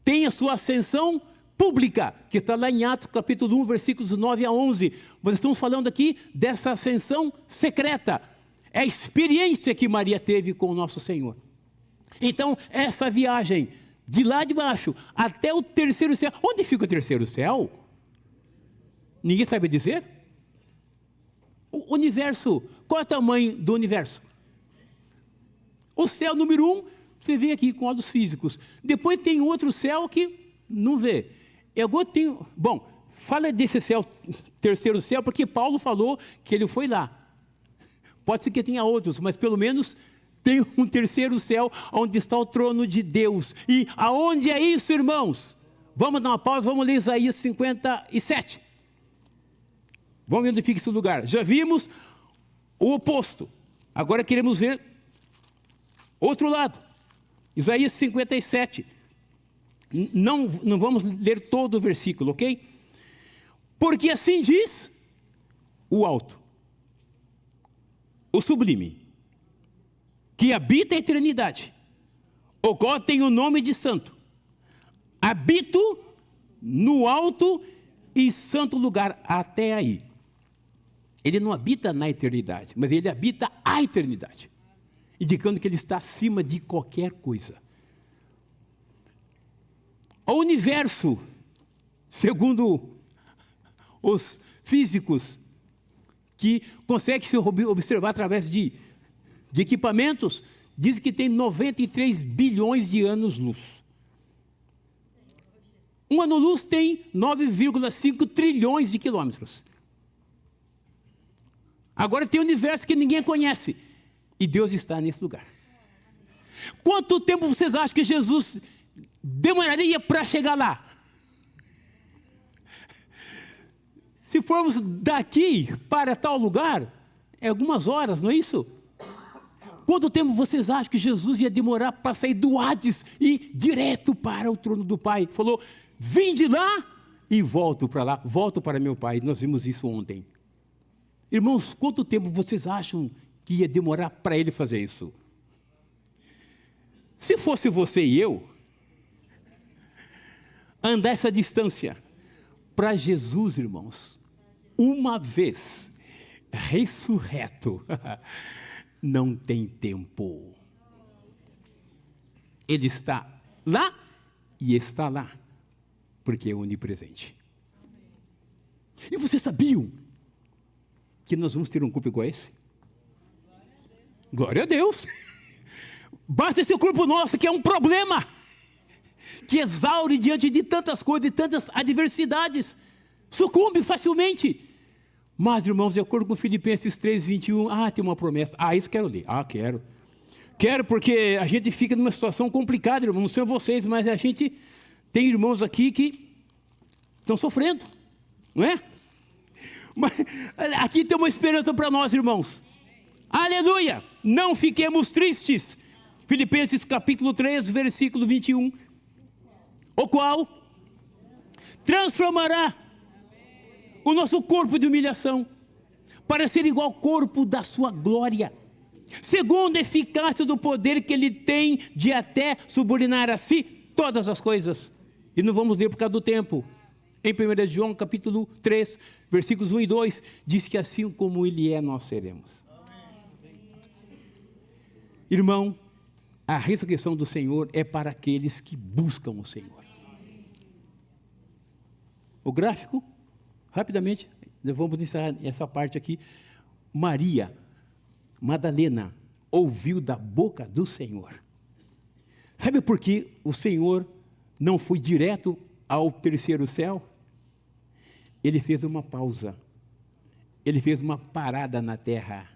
Tem a sua ascensão pública, que está lá em Atos capítulo 1, versículos 9 a 11. Mas estamos falando aqui dessa ascensão secreta. É a experiência que Maria teve com o nosso Senhor. Então, essa viagem de lá de baixo até o terceiro céu. Onde fica o terceiro céu? Ninguém sabe dizer? O universo, qual é o tamanho do universo? O céu número 1, você vê aqui com olhos físicos. Depois tem outro céu que não vê. Bom, fala desse céu, terceiro céu, porque Paulo falou que ele foi lá. Pode ser que tenha outros, mas pelo menos tem um terceiro céu, onde está o trono de Deus. E aonde é isso, irmãos? Vamos dar uma pausa, vamos ler Isaías 57. Vamos ver onde fica esse lugar. Já vimos o oposto. Agora queremos ver outro lado. Isaías 57. Não vamos ler todo o versículo, ok? Porque assim diz o alto, o sublime, que habita a eternidade, o qual tem o nome de santo. Habito no alto e santo lugar, até aí. Ele não habita na eternidade, mas ele habita a eternidade, indicando que ele está acima de qualquer coisa. O universo, segundo os físicos, que conseguem se observar através de equipamentos, diz que tem 93 bilhões de anos-luz. Um ano-luz tem 9,5 trilhões de quilômetros. Agora tem um universo que ninguém conhece, e Deus está nesse lugar. Quanto tempo vocês acham que Jesus demoraria para chegar lá? Se formos daqui para tal lugar, é algumas horas, não é isso? Quanto tempo vocês acham que Jesus ia demorar para sair do Hades e direto para o trono do Pai? Falou, vim de lá e volto para lá, volto para meu Pai. Nós vimos isso ontem. Irmãos, quanto tempo vocês acham que ia demorar para ele fazer isso? Se fosse você e eu, andar essa distância para Jesus, irmãos, uma vez ressurreto, não tem tempo. Ele está lá e está lá, porque é onipresente. E vocês sabiam que nós vamos ter um corpo igual a esse? Glória a Deus! Basta esse corpo nosso, que é um problema, que exaure diante de tantas coisas, de tantas adversidades, sucumbe facilmente. Mas, irmãos, de acordo com Filipenses 3:21, tem uma promessa. Isso quero ler. Quero. Quero porque a gente fica numa situação complicada, irmãos, não sei vocês, mas a gente tem irmãos aqui que estão sofrendo, não é? Mas aqui tem uma esperança para nós, irmãos. Aleluia! Não fiquemos tristes. Filipenses capítulo 3, versículo 21. O qual transformará o nosso corpo de humilhação para ser igual ao corpo da sua glória, segundo a eficácia do poder que ele tem de até subordinar a si todas as coisas. E não vamos ler por causa do tempo. Em 1 João capítulo 3, versículos 1 e 2, diz que assim como ele é, nós seremos. Irmão, a ressurreição do Senhor é para aqueles que buscam o Senhor. O gráfico, rapidamente, vamos encerrar essa parte aqui. Maria Madalena ouviu da boca do Senhor. Sabe por que o Senhor não foi direto ao terceiro céu? Ele fez uma pausa. Ele fez uma parada na terra.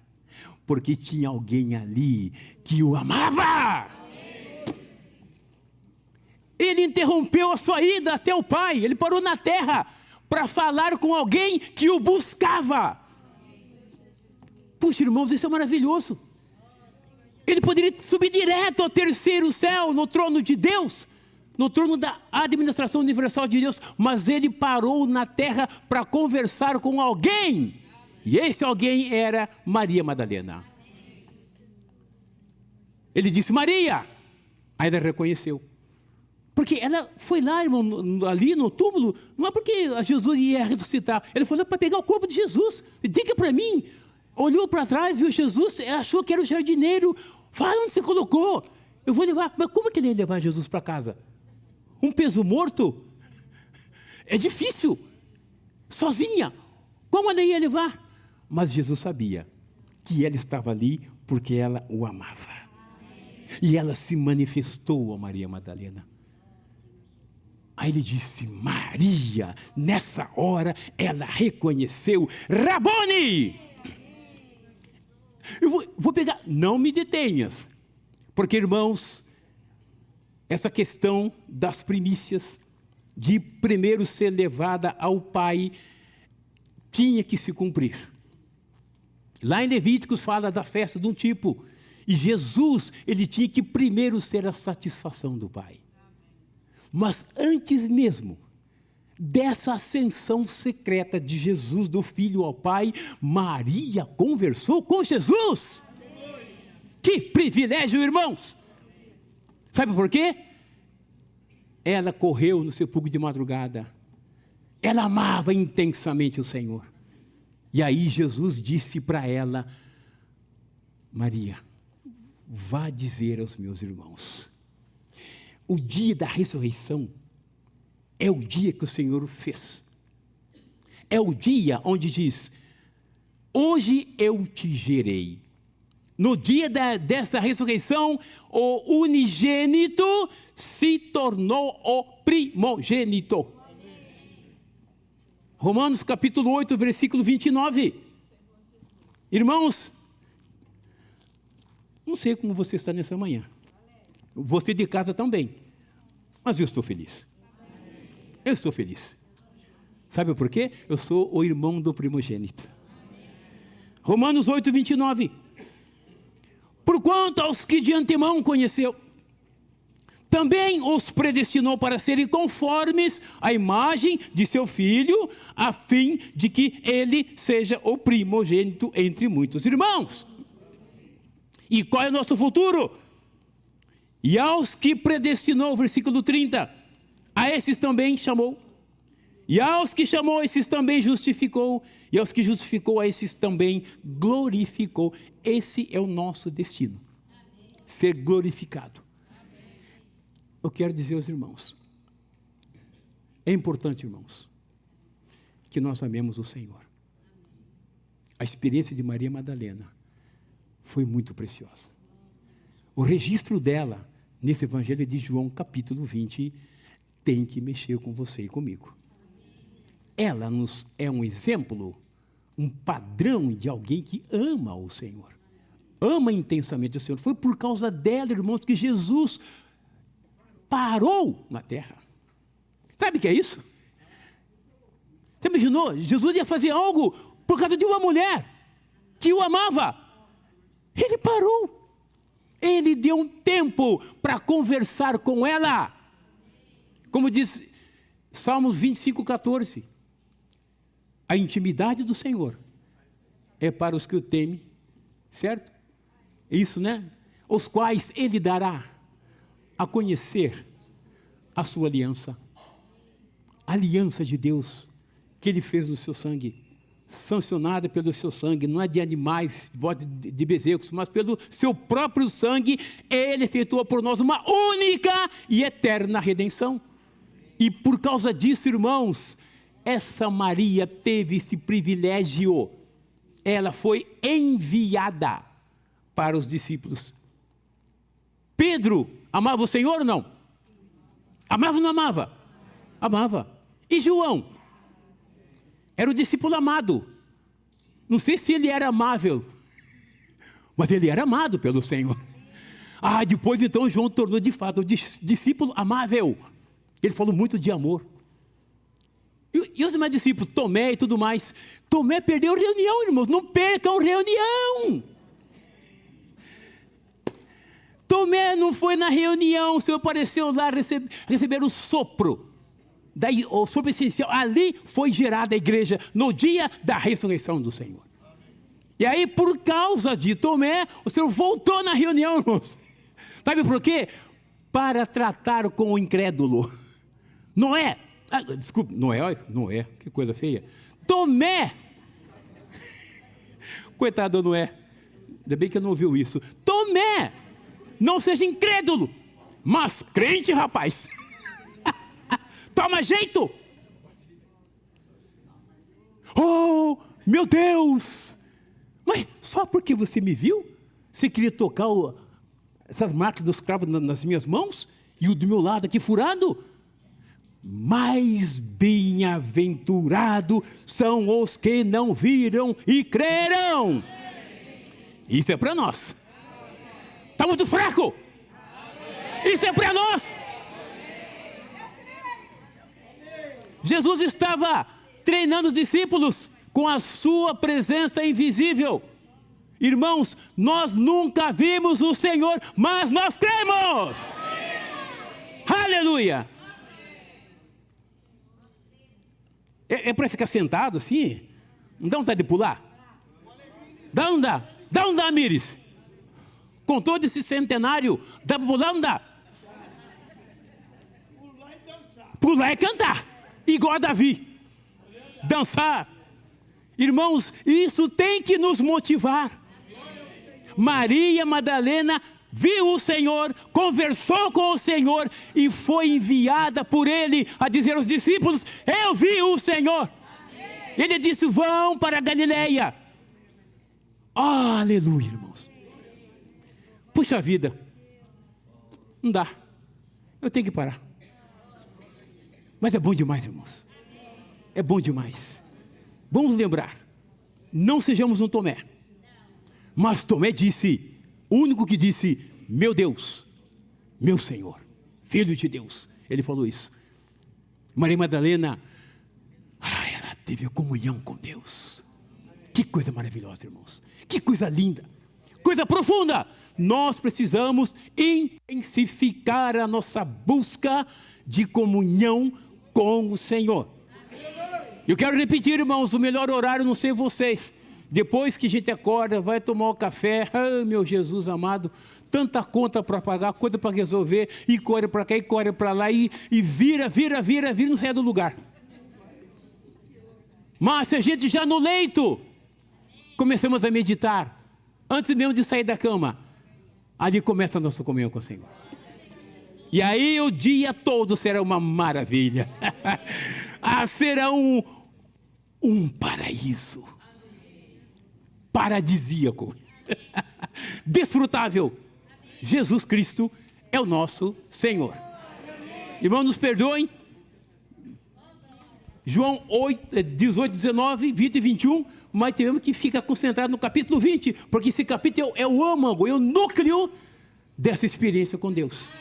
Porque tinha alguém ali que o amava. Ele interrompeu a sua ida até o Pai. Ele parou na terra para falar com alguém que o buscava. Puxa, irmãos, isso é maravilhoso. Ele poderia subir direto ao terceiro céu, no trono de Deus, no trono da administração universal de Deus, mas ele parou na terra para conversar com alguém. E esse alguém era Maria Madalena. Ele disse, Maria. Aí ela reconheceu. Porque ela foi lá, irmão, ali no túmulo, não é porque Jesus ia ressuscitar. Ele foi lá para pegar o corpo de Jesus. Diga para mim. Olhou para trás, viu Jesus, achou que era o jardineiro. Fala onde você colocou. Eu vou levar. Mas como que ele ia levar Jesus para casa? Um peso morto? É difícil. Sozinha. Como ela ia levar? Mas Jesus sabia que ela estava ali porque ela o amava. E ela se manifestou a Maria Madalena. Aí ele disse, Maria. Nessa hora ela reconheceu, Rabone. Eu vou pegar, não me detenhas. Porque, irmãos, essa questão das primícias, de primeiro ser levada ao Pai, tinha que se cumprir. Lá em Levíticos fala da festa de um tipo, e Jesus, ele tinha que primeiro ser a satisfação do Pai. Mas antes mesmo dessa ascensão secreta de Jesus, do Filho ao Pai, Maria conversou com Jesus. Que privilégio, irmãos! Sabe por quê? Ela correu no sepulcro de madrugada. Ela amava intensamente o Senhor. E aí Jesus disse para ela, Maria, vá dizer aos meus irmãos. O dia da ressurreição é o dia que o Senhor fez. É o dia onde diz, hoje eu te gerei. No dia dessa ressurreição, o unigênito se tornou o primogênito. Romanos capítulo 8, versículo 29. Irmãos, não sei como você está nessa manhã. Você de casa também. Mas eu estou feliz. Eu estou feliz. Sabe por quê? Eu sou o irmão do primogênito. Romanos 8, 29. Porquanto aos que de antemão conheceu, também os predestinou para serem conformes à imagem de seu Filho, a fim de que ele seja o primogênito entre muitos irmãos. E qual é o nosso futuro? E aos que predestinou, versículo 30, a esses também chamou. E aos que chamou, esses também justificou. E aos que justificou, a esses também glorificou. Esse é o nosso destino. Ser glorificado. Eu quero dizer aos irmãos, é importante, irmãos, que nós amemos o Senhor. A experiência de Maria Madalena foi muito preciosa. O registro dela, nesse Evangelho de João, capítulo 20, tem que mexer com você e comigo. Ela nos é um exemplo, um padrão de alguém que ama o Senhor. Ama intensamente o Senhor. Foi por causa dela, irmãos, que Jesus parou na terra. Sabe o que é isso? Você imaginou? Jesus ia fazer algo por causa de uma mulher que o amava. Ele parou. Ele deu um tempo para conversar com ela. Como diz Salmos 25, 14. A intimidade do Senhor é para os que o temem, certo? Isso, né? Os quais Ele dará a conhecer a sua aliança. A aliança de Deus que Ele fez no seu sangue. sancionada pelo seu sangue, não é de animais, de bezerros, mas pelo seu próprio sangue, ele efetuou por nós uma única e eterna redenção. E por causa disso, irmãos, essa Maria teve esse privilégio. Ela foi enviada para os discípulos. Pedro amava o Senhor ou não? Amava ou não amava? Amava. E João? Era o discípulo amado. Não sei se ele era amável, mas ele era amado pelo Senhor. Depois então João tornou de fato o discípulo amável. Ele falou muito de amor. E os demais discípulos, Tomé e tudo mais. Tomé perdeu reunião, irmãos. Não percam reunião. Tomé não foi na reunião, o Senhor apareceu lá receber o sopro. Daí, o sopro essencial, ali foi gerada a igreja, no dia da ressurreição do Senhor. E aí, por causa de Tomé, o Senhor voltou na reunião, irmãos. Sabe por quê? Para tratar com o incrédulo. Noé, Noé, que coisa feia. Tomé, coitado do Noé, ainda bem que não ouviu isso. Tomé, não seja incrédulo, mas crente, rapaz. Toma jeito. Oh, meu Deus. Mas só porque você me viu, você queria tocar essas marcas dos cravos nas minhas mãos e o do meu lado aqui furado? Mais bem-aventurado são os que não viram e creram. Isso é para nós. Está muito fraco. Isso é para nós. Jesus estava treinando os discípulos com a sua presença invisível. Irmãos, nós nunca vimos o Senhor, mas nós cremos. Aleluia. É para ficar sentado assim? Não dá vontade de pular? Dá ou não dá? Dá ou não dá, Mires? Com todo esse centenário, dá para pular ou não dá? Pular e cantar, igual a Davi. Dançar. Irmãos, isso tem que nos motivar. Maria Madalena viu o Senhor, conversou com o Senhor e foi enviada por Ele a dizer aos discípulos: eu vi o Senhor. Ele disse: vão para a Galileia. Aleluia, irmãos. Puxa vida, não dá, eu tenho que parar. Mas é bom demais, irmãos. É bom demais. Vamos lembrar, não sejamos um Tomé. Mas Tomé disse, o único que disse: meu Deus, meu Senhor, Filho de Deus. Ele falou isso. Maria Madalena, ela teve comunhão com Deus. Que coisa maravilhosa, irmãos. Que coisa linda, coisa profunda. Nós precisamos intensificar a nossa busca de comunhão com o Senhor. Eu quero repetir, irmãos, o melhor horário, não sei vocês, depois que a gente acorda, vai tomar o café, meu Jesus amado, tanta conta para pagar, coisa para resolver, e corre para cá, e corre para lá, e vira, não sai do lugar. Mas se a gente já no leito, começamos a meditar, antes mesmo de sair da cama, ali começa a nossa comunhão com o Senhor. E aí o dia todo será uma maravilha. Será um paraíso. Paradisíaco. Desfrutável. Jesus Cristo é o nosso Senhor. Irmãos, nos perdoem. João 18, 19, 20 e 21. Mas temos que ficar concentrado no capítulo 20. Porque esse capítulo é o âmago, é o núcleo dessa experiência com Deus.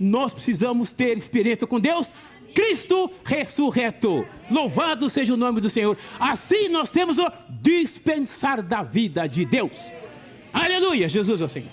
Nós precisamos ter experiência com Deus, Cristo ressurreto. Louvado seja o nome do Senhor. Assim nós temos o dispensar da vida de Deus. Aleluia, Jesus é o Senhor.